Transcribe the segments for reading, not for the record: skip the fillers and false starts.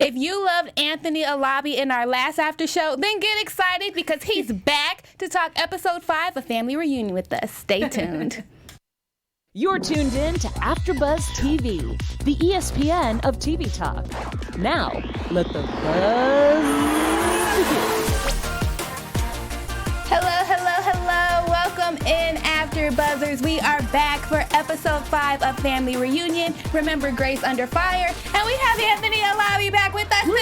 If you loved Anthony Alabi in our last after show, then get excited because he's back to talk episode 5 of Family Reunion with us. Stay tuned. You're tuned in to AfterBuzz TV, the ESPN of TV talk. Now, let the buzz begin. Hello. Welcome in, AfterBuzzers. We are back for episode 5 of Family Reunion. Remember Grace Under Fire, and we have Anthony Alabi back with us today.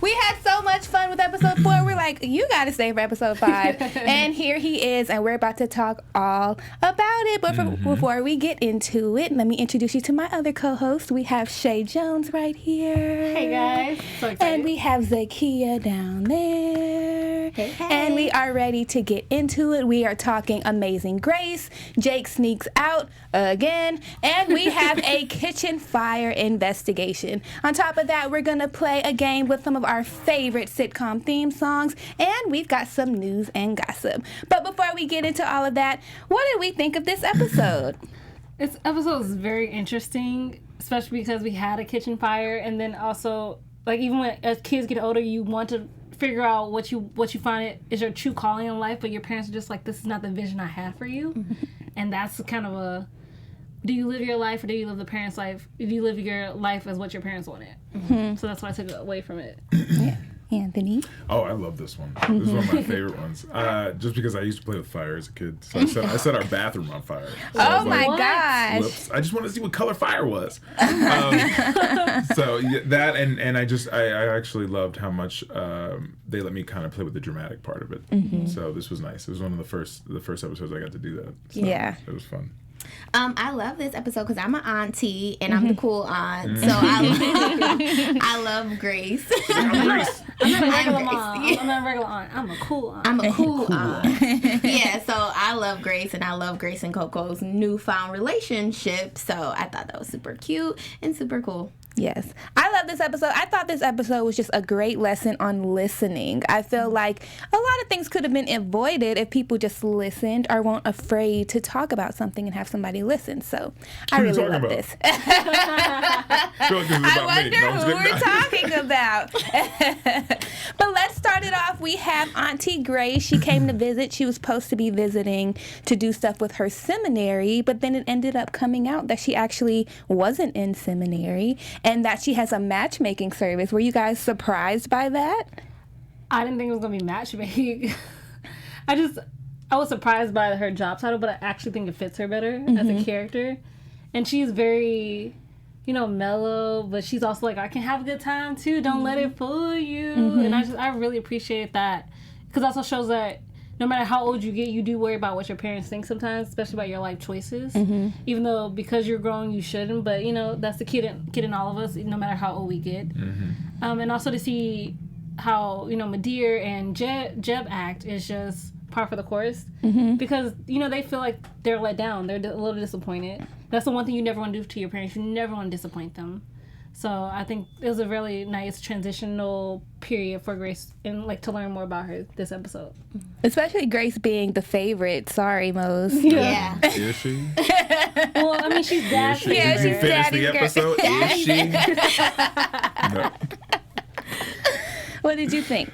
We had so much fun with episode 4. We're like, you got to stay for episode 5. And here he is, and we're about to talk all about it. But before we get into it, let me introduce you to my other co-host. We have Shay Jones right here. Hey, guys. So excited. And we have Zakia down there. Hey. And we are ready to get into it. We are talking Amazing Grace. Jake sneaks out again. And we have a kitchen fire investigation. On top of that, we're going to play a game with some of our favorite sitcom theme songs. And we've got some news and gossip. But before we get into all of that, what did we think of this episode? This episode was very interesting, especially because we had a kitchen fire. And then also, like, even when as kids get older, you want to figure out what you find is your true calling in life, but your parents are just like, this is not the vision I had for you. And that's kind of a, do you live your life or do you live the parents' life? Do you live your life as what your parents wanted? So that's why I took it away from it. Yeah. Anthony? Oh, I love this one. This is one of my favorite ones. Just because I used to play with fire as a kid. So I set our bathroom on fire. So oh my gosh. Whoops. I just wanted to see what color fire was. So yeah, that and I actually loved how much they let me kind of play with the dramatic part of it. So this was nice. It was one of the first episodes I got to do that. So yeah. It was fun. I love this episode because I'm an auntie and I'm the cool aunt. So I love Grace. I'm Grace. I'm not a regular mom. I'm not a regular aunt. I'm a cool aunt. I'm a cool aunt. Yeah, so I love Grace and I love Grace and Coco's newfound relationship. So I thought that was super cute and super cool. Yes. I love this episode. I thought this episode was just a great lesson on listening. I feel like a lot of things could have been avoided if people just listened or weren't afraid to talk about something and have somebody listen. So I really love this. I wonder who we're talking about. But let's start it off. We have Auntie Grace. She came to visit. She was supposed to be visiting to do stuff with her seminary, but then it ended up coming out that she actually wasn't in seminary. And that she has a matchmaking service. Were you guys surprised by that? I didn't think it was going to be matchmaking. I was surprised by her job title, but I actually think it fits her better as a character. And she's very, mellow, but she's also like, I can have a good time too. Don't let it fool you. And I really appreciate that. Because it also shows that no matter how old you get, you do worry about what your parents think sometimes, especially about your life choices. Even though because you're grown, you shouldn't. But, that's the kid in all of us, no matter how old we get. And also to see how, Madeir and Jeb act is just par for the course. Because, they feel like they're let down. They're a little disappointed. That's the one thing you never want to do to your parents. You never want to disappoint them. So I think it was a really nice transitional period for Grace and to learn more about her this episode. Especially Grace being the favorite. Sorry, Mose. Yeah. Is she? Well, I mean, she's dad's favorite. Yeah, she's daddy's the episode? Is she? No. What did you think?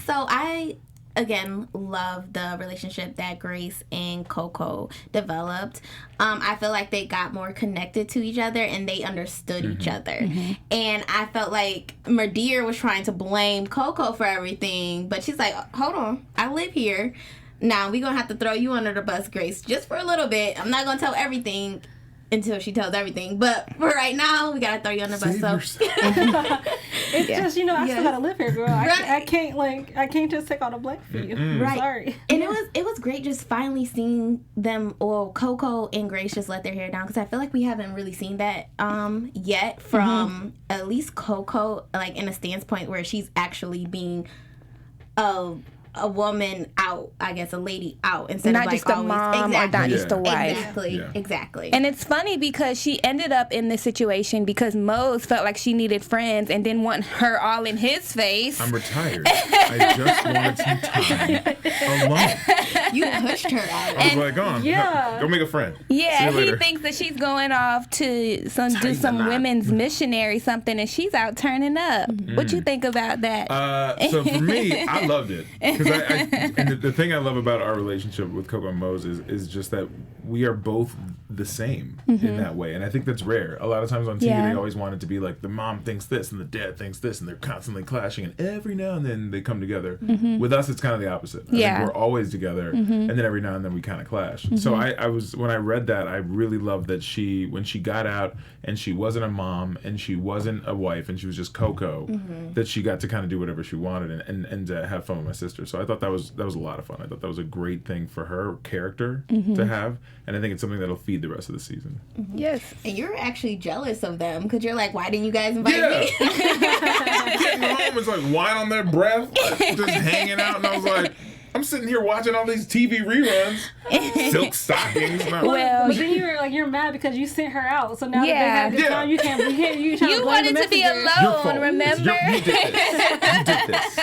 So I again love the relationship that Grace and Coco developed. I feel like they got more connected to each other and they understood each other. And I felt like Madeir was trying to blame Coco for everything, but she's like, hold on, I live here. Now we're going to have to throw you under the bus, Grace, just for a little bit. I'm not going to tell everything until she tells everything. But for right now, we got to throw you under the bus. So. It's just, I still got to live here, girl. Right. I can't just take all the blame for you. Right. Sorry. And it was great just finally seeing them, Coco and Grace just let their hair down. Because I feel like we haven't really seen that yet from at least Coco, in a stance point where she's actually being a woman out, I guess a lady out, instead Not of like just a always, mom or not just a wife. Exactly. And it's funny because she ended up in this situation because Mose felt like she needed friends and didn't want her all in his face. I'm retired. I just wanted some time alone. You pushed her out. I was like, go on. Go make a friend. Yeah, he thinks that she's going off to do some women's missionary something, and she's out turning up. What you think about that? So for me, I loved it. Because and the thing I love about our relationship with Coco and Mose is just that we are both the same in that way. And I think that's rare. A lot of times on TV, they always want it to be like the mom thinks this and the dad thinks this, and they're constantly clashing, and every now and then they come together. With us, it's kind of the opposite. I think we're always together, and then every now and then we kind of clash. So I was, when I read that, I really loved that when she got out and she wasn't a mom and she wasn't a wife and she was just Coco, that she got to kind of do whatever she wanted and have fun with my sister. So I thought that was a lot of fun. I thought that was a great thing for her character to have, and I think it's something that'll feed the rest of the season. Yes. And you're actually jealous of them because you're like, why didn't you guys invite me? Getting home, it's like wine on their breath, just hanging out, and I was like, I'm sitting here watching all these TV reruns, silk stockings. Well, but then you're mad because you sent her out. So now that they had a good time, you wanted to be alone. Remember? You did this.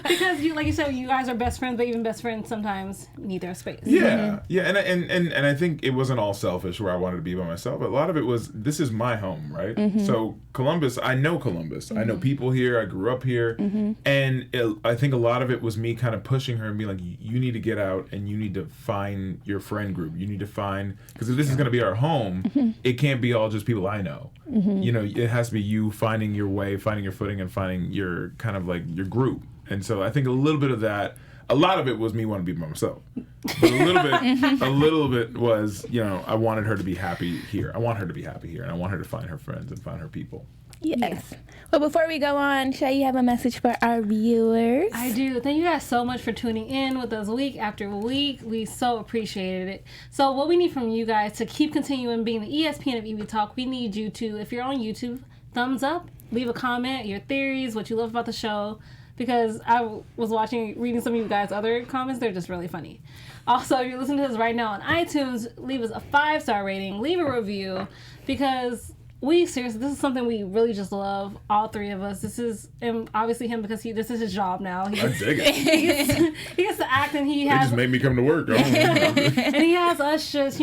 Because like you said, you guys are best friends, but even best friends sometimes need their space. Yeah, and I think it wasn't all selfish where I wanted to be by myself. But a lot of it was, this is my home, right? So Columbus, I know Columbus. I know people here. I grew up here, and I think a lot of it was me kind of pushing her and being like, you need to get out and you need to find your friend group. You need to find, because if this is going to be our home, it can't be all just people I know. You know, it has to be you finding your way, finding your footing, and finding your kind of like your group. And so I think a little bit of that, a lot of it was me wanting to be by myself. But a little bit was, you know, I wanted her to be happy here. I want her to be happy here, and I want her to find her friends and find her people. Yes. Well, before we go on, Shay, you have a message for our viewers? I do. Thank you guys so much for tuning in with us week after week. We so appreciated it. So what we need from you guys to keep continuing being the ESPN of EV Talk, we need you to, if you're on YouTube, thumbs up, leave a comment, your theories, what you love about the show, because I was reading some of you guys' other comments. They're just really funny. Also, if you're listening to this right now on iTunes, leave us a 5-star rating, leave a review, because seriously, this is something we really just love, all three of us. This is obviously him because this is his job now. I dig it. He gets to act, and They just made me come to work. And he has us just,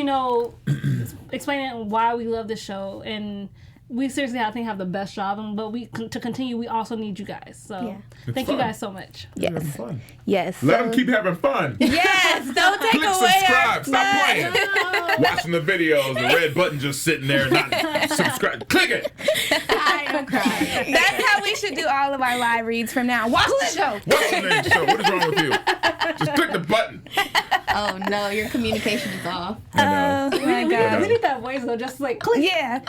explaining why we love this show. And we seriously, I think, have the best job. But to continue, we also need you guys. So thank you guys so much. Yes. Fun. Yes. Let them keep having fun. Yes. Don't take Click away subscribe. our Stop fun. playing. Watching the videos, the red button just sitting there, not subscribe. Click it. I am crying. That's how we should do all of our live reads from now on. Watch the show. Watch the show. What is wrong with you? Just click the button. Oh no, your communication is off. Oh my We God. need that voice though, just like click. Yeah.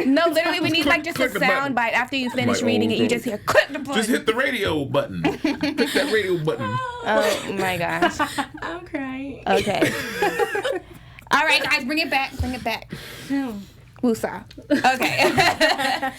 No, literally, we need like just a Click the button. sound bite after you finish My reading old it. You just hear click the button. Just hit the radio button. Click that radio button. Oh my gosh. I'm crying. Okay. All right, guys, bring it back. Bring it back. Woosah. Okay.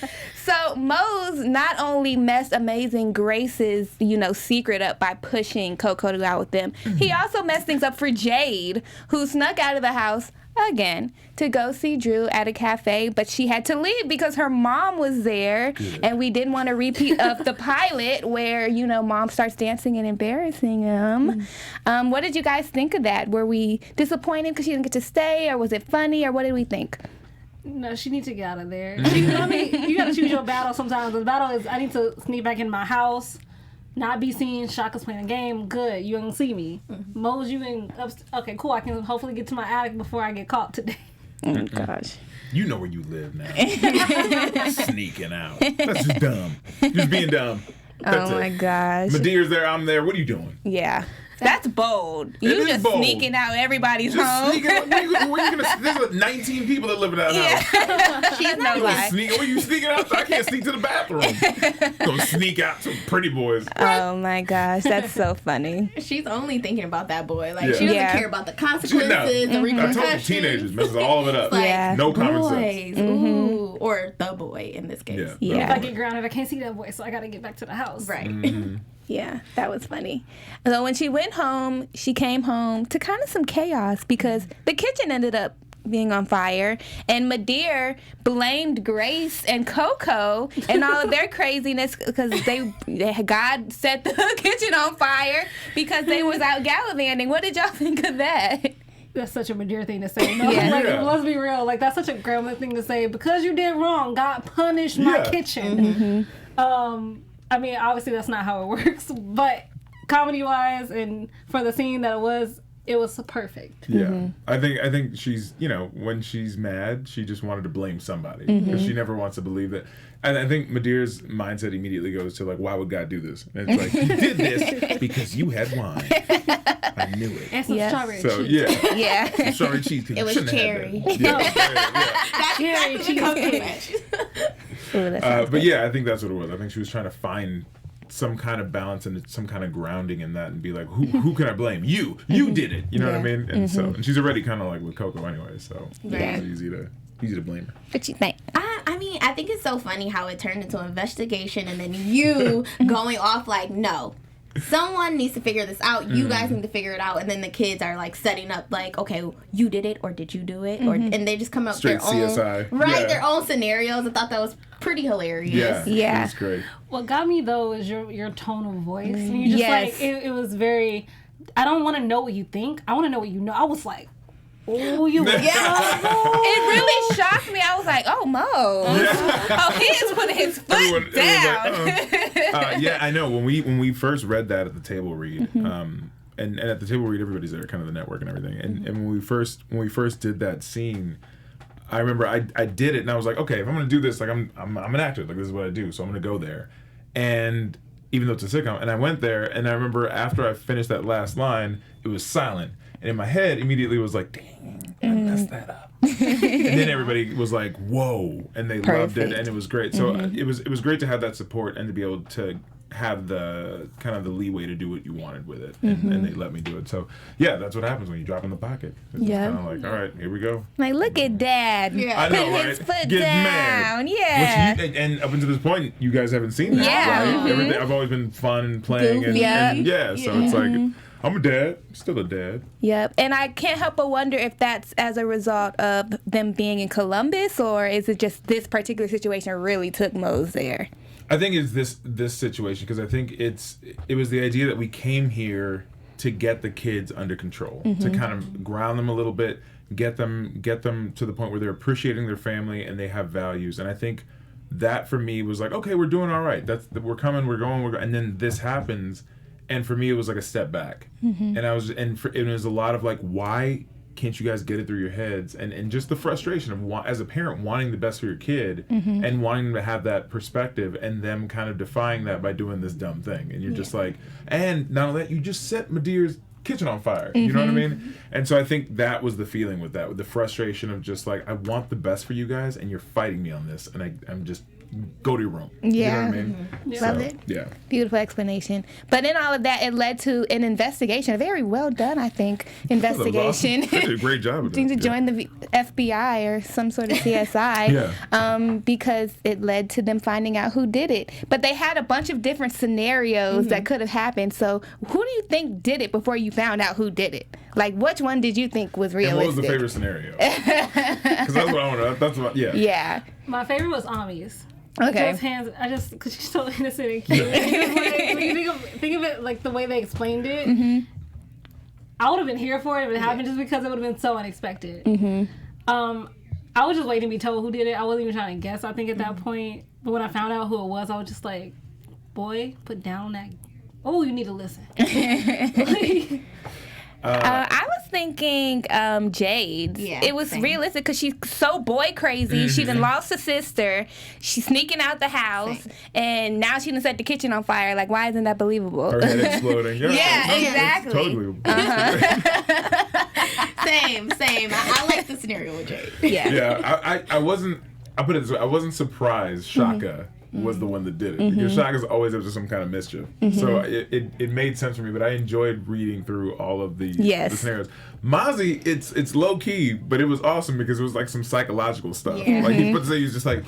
So Mose not only messed Amazing Grace's, secret up by pushing Coco to go out with them, he also messed things up for Jade, who snuck out of the house again to go see Drew at a cafe, but she had to leave because her mom was there. Good. And we didn't want a repeat of the pilot where, mom starts dancing and embarrassing him. What did you guys think of that? Were we disappointed because she didn't get to stay, or was it funny, or what did we think? No, she needs to get out of there. You gotta choose your battle sometimes. The battle is, I need to sneak back in my house, not be seen. Shaka's playing a game. Good, you don't see me. Mose, you in okay, cool. I can hopefully get to my attic before I get caught today. Oh gosh. You know where you live now. Sneaking out. That's just dumb. Just being dumb. That's Oh my gosh. Madeira's there, I'm there. What are you doing? Yeah. That's bold. It You is just bold. sneaking out everybody's Just home. sneaking out. Where you gonna, there's 19 people that live in that house. She's no You lie. where you sneaking out? I can't sneak to the bathroom. Gonna sneak out some pretty boys. Oh my gosh, that's so funny. She's only thinking about that boy. Like Yeah. she doesn't Yeah. care about the consequences, the I told you, repercussions. teenagers messes all of it up. Like, Yeah. No common sense. boys. Ooh. who, or the boy in this case. If I get grounded, I can't see that boy, so I got to get back to the house. Right. Yeah, that was funny. So when she went home, she came home to kind of some chaos because the kitchen ended up being on fire, and Madeir blamed Grace and Coco and all of their craziness because God set the kitchen on fire because they was out gallivanting. What did y'all think of that? That's such a Madeir thing to say. No, let's be real. Like, that's such a grandma thing to say. Because you did wrong, God punished my kitchen. I mean, obviously that's not how it works, but comedy-wise and for the scene that it was perfect. Yeah. I think she's, when she's mad, she just wanted to blame somebody. Because she never wants to believe that. And I think Madeir's mindset immediately goes to, like, why would God do this? And it's like, he did this because you had wine. I knew it. And some strawberry cheese. Yeah. Some strawberry cheese. It was cherry. Cherry cheesecake. But yeah, I think that's what it was. I think she was trying to find some kind of balance and some kind of grounding in that and be like, who can I blame? You did it. You know what I mean? And so, and she's already kind of like with Coco anyway, so it's easy to blame her. What you think? I mean, I think it's so funny how it turned into an investigation and then you going off like, no, someone needs to figure this out. You guys need to figure it out. And then the kids are like setting up like, okay, you did it or did you do it? And they just come up with their CSI. own their own scenarios. I thought that was pretty hilarious. Yeah. It's great. What got me though is your tone of voice. And you just like it was very, I don't want to know what you think. I want to know what you know. I was like, oh, you It really shocked me. I was like, oh, Mo. Oh, he is putting his foot down. Like, yeah, I know. When we first read that at the table read, and at the table read, everybody's there, kind of the network and everything. And when we first did that scene, I remember I did it and I was like, okay, if I'm gonna do this, like I'm an actor, like this is what I do, so I'm gonna go there. And even though it's a sitcom, and I went there, and I remember after I finished that last line, it was silent. And in my head, immediately was like, dang, I messed that up. And then everybody was like, whoa, and they loved it, and it was great. So it was great to have that support and to be able to have the kind of the leeway to do what you wanted with it, and they let me do it. So yeah, that's what happens when you drop in the pocket. It's kind of like, all right, here we go. Like, look at Dad. Yeah. I know, putting right? his foot Getting down. mad. Yeah. And up until this point, you guys haven't seen that. Yeah. Right? Everything, I've always been fun and playing, and so it's like, I'm a dad, still a dad. Yep. And I can't help but wonder if that's as a result of them being in Columbus, or is it just this particular situation really took Mose there? I think it's this situation, because I think it was the idea that we came here to get the kids under control, to kind of ground them a little bit, get them to the point where they're appreciating their family and they have values. And I think that for me was like, okay, we're doing all right. We're coming, we're going, and then this happens. And for me, it was like a step back, and it was a lot of like, why can't you guys get it through your heads, and just the frustration of as a parent wanting the best for your kid and wanting them to have that perspective, and them kind of defying that by doing this dumb thing, and you're just like, and not only that, you just set Madeir's kitchen on fire. You know what I mean? And so I think that was the feeling with that, with the frustration of just like, I want the best for you guys, and you're fighting me on this, and I'm just. Go to your room. Yeah. You know what I mean? Love it. Yeah. Beautiful explanation. But in all of that, it led to an investigation, a very well done, I think, investigation. They did a great job of to that. join the FBI or some sort of CSI. Because it led to them finding out who did it. But they had a bunch of different scenarios that could have happened. So who do you think did it before you found out who did it? Like, which one did you think was realistic? And what was the favorite scenario? Because that's what I want to. That's what. Yeah. Yeah. My favorite was Ami's. Okay. Joe's hands, because she's so innocent and cute. And he was like, when you think of it like the way they explained it, I would have been here for it if it happened, just because it would have been so unexpected. I was just waiting to be told who did it. I wasn't even trying to guess, I think, at that point. But when I found out who it was, I was just like, boy, put down that. Oh, you need to listen. I was thinking Jade. Yeah, it was realistic because she's so boy crazy. She done lost a sister. She's sneaking out the house, and now she done set the kitchen on fire. Like, why isn't that believable? Her head exploding. Yeah, exactly. Totally. Same. I like the scenario with Jade. Yeah. Yeah, I wasn't. I put it this way. I wasn't surprised, Shaka, was the one that did it. Because Shaka's always up to some kind of mischief. So it made sense for me, but I enjoyed reading through all of the scenarios. Mozzie, it's low key, but it was awesome because it was like some psychological stuff. Yeah. Like he was just like,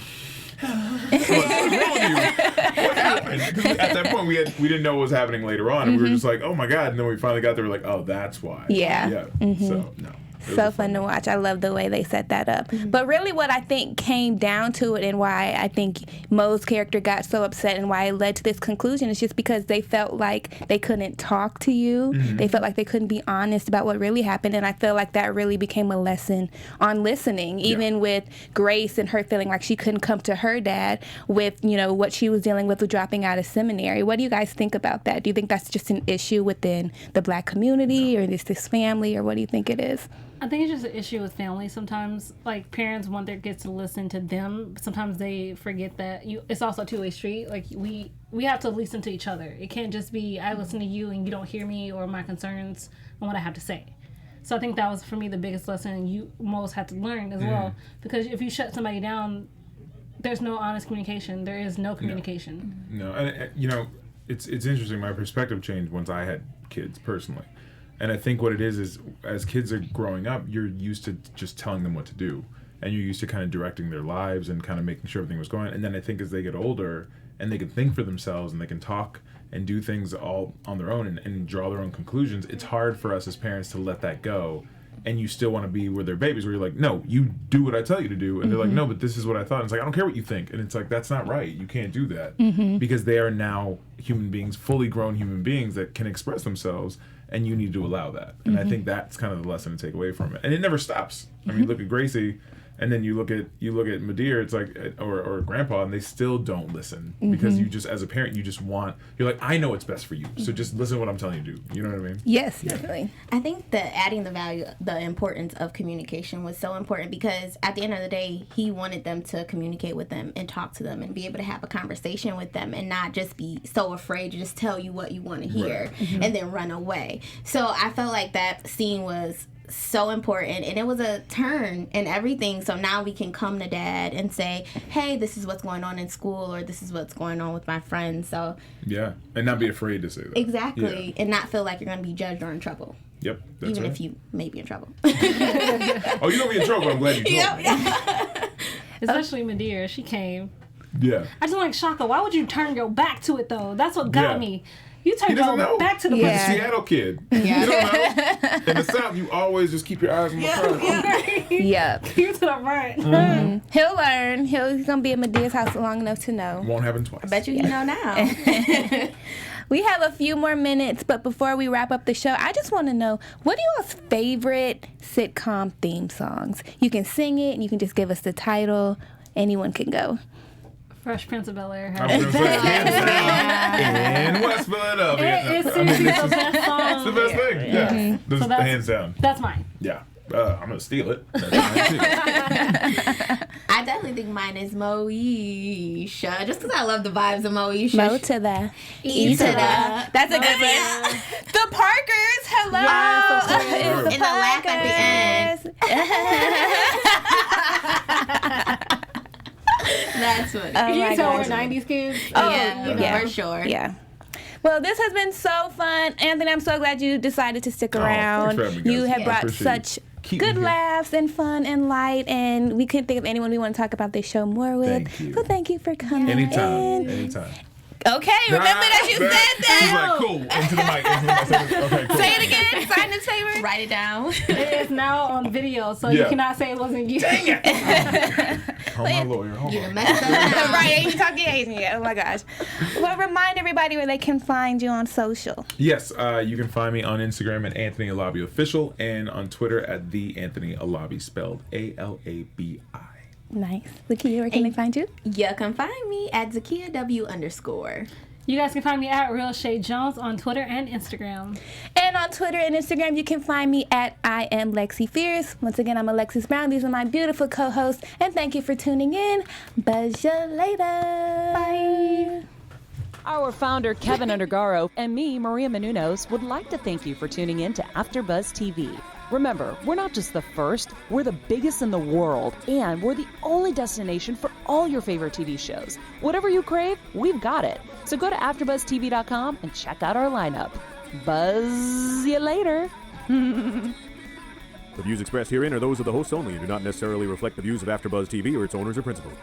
what's wrong with you? What happened? Because at that point we didn't know what was happening later on, and we were just like, oh my god. And then we finally got there, we're like, oh, that's why. Yeah. So no. So fun to watch. I love the way they set that up. But really what I think came down to it and why I think Mo's character got so upset and why it led to this conclusion is just because they felt like they couldn't talk to you. They felt like they couldn't be honest about what really happened. And I feel like that really became a lesson on listening, even with Grace and her feeling like she couldn't come to her dad with, you know, what she was dealing with dropping out of seminary. What do you guys think about that? Do you think that's just an issue within the Black community or this family, or what do you think it is? I think it's just an issue with family sometimes. Like, parents want their kids to listen to them. Sometimes they forget that it's also a two-way street. Like, we have to listen to each other. It can't just be, I listen to you and you don't hear me or my concerns and what I have to say. So I think that was, for me, the biggest lesson you most had to learn as well. Because if you shut somebody down, there's no honest communication. There is no communication. No, and you know, it's interesting. My perspective changed once I had kids, personally. And I think what it is as kids are growing up, you're used to just telling them what to do. And you're used to kind of directing their lives and kind of making sure everything was going. And then I think as they get older and they can think for themselves and they can talk and do things all on their own and draw their own conclusions, it's hard for us as parents to let that go. And you still want to be with their babies where you're like, no, you do what I tell you to do. And they're like, no, but this is what I thought. And it's like, I don't care what you think. And it's like, that's not right. You can't do that. Because they are now human beings, fully grown human beings that can express themselves. And you need to allow that. And I think that's kind of the lesson to take away from it. And it never stops. I mean, look at Gracie, and then you look at Madeir, it's like, or Grandpa, and they still don't listen. Because you just, as a parent, you're like, I know what's best for you. So just listen to what I'm telling you to do. You know what I mean? Yes, definitely. I think that adding the importance of communication was so important because at the end of the day, he wanted them to communicate with them and talk to them and be able to have a conversation with them and not just be so afraid to just tell you what you want to hear and then run away. So I felt like that scene was so important, and it was a turn in everything. So now we can come to Dad and say, hey, this is what's going on in school, or this is what's going on with my friends. So and not be afraid to say that. Exactly. And not feel like you're going to be judged or in trouble. Yep, that's even right. if you may be in trouble. Oh, you're going to be in trouble. I'm glad you told me. Especially Madeir, she came. Yeah. I just like, Shaka, why would you turn your back to it, though? That's what got me. You turn your back to the He's a Seattle kid. You don't know. In the South, you always just keep your eyes on the front. Yep. You to the right. He'll learn. He's going to be at Madeir's house long enough to know. Won't happen twice. I bet you know now. We have a few more minutes, but before we wrap up the show, I just want to know, what are y'all's favorite sitcom theme songs? You can sing it, and you can just give us the title. Anyone can go. Fresh Prince of Bel-Air. I was going to say, hands down in West Philadelphia. It's seriously the best song. It's the best thing. Yeah. This So is hands down. That's mine. Yeah. I'm going to steal it. That's mine too. I definitely think mine is Moesha, just because I love the vibes of Moesha. Mo to the E to the. That's a good one. The Parkers, hello. Yes, of course. It's And the laugh at the end. That's what. Oh You my tell we're gosh. 90s kids. Yeah, for sure. Yeah. Well, this has been so fun. Anthony, I'm so glad you decided to stick around. thanks for having me, You guys. have I brought appreciate such Keep good me here. laughs and fun and light, and we couldn't think of anyone we want to talk about this show more with. Thank you. So thank you for coming Anytime. in. Anytime. Okay, remember that you said She's that. like, cool. Into the mic. Okay, cool. Say it again. Sign this favor. Write it down. It is now on video, so you cannot say it wasn't you. Dang it. Call my lawyer. Hold on. Messed up now. Right, ain't talking Asian yet. Oh my gosh. Well, remind everybody where they can find you on social. Yes, you can find me on Instagram at Anthony Alabi Official and on Twitter at the Anthony Alabi, spelled Alabi. Nice. Lakia, where can they find you? You can find me at Zakia W_. You guys can find me at Real Shay Jones on Twitter and Instagram. And on Twitter and Instagram, you can find me at I am Lexi Fierce. Once again, I'm Alexis Brown. These are my beautiful co-hosts. And thank you for tuning in. Buzz you later. Bye. Our founder, Keven Undergaro, and me, Maria Menounos, would like to thank you for tuning in to AfterBuzz TV. Remember, we're not just the first, we're the biggest in the world, and we're the only destination for all your favorite TV shows. Whatever you crave, we've got it. So go to AfterBuzzTV.com and check out our lineup. Buzz you later. The views expressed herein are those of the hosts only and do not necessarily reflect the views of AfterBuzz TV or its owners or principals.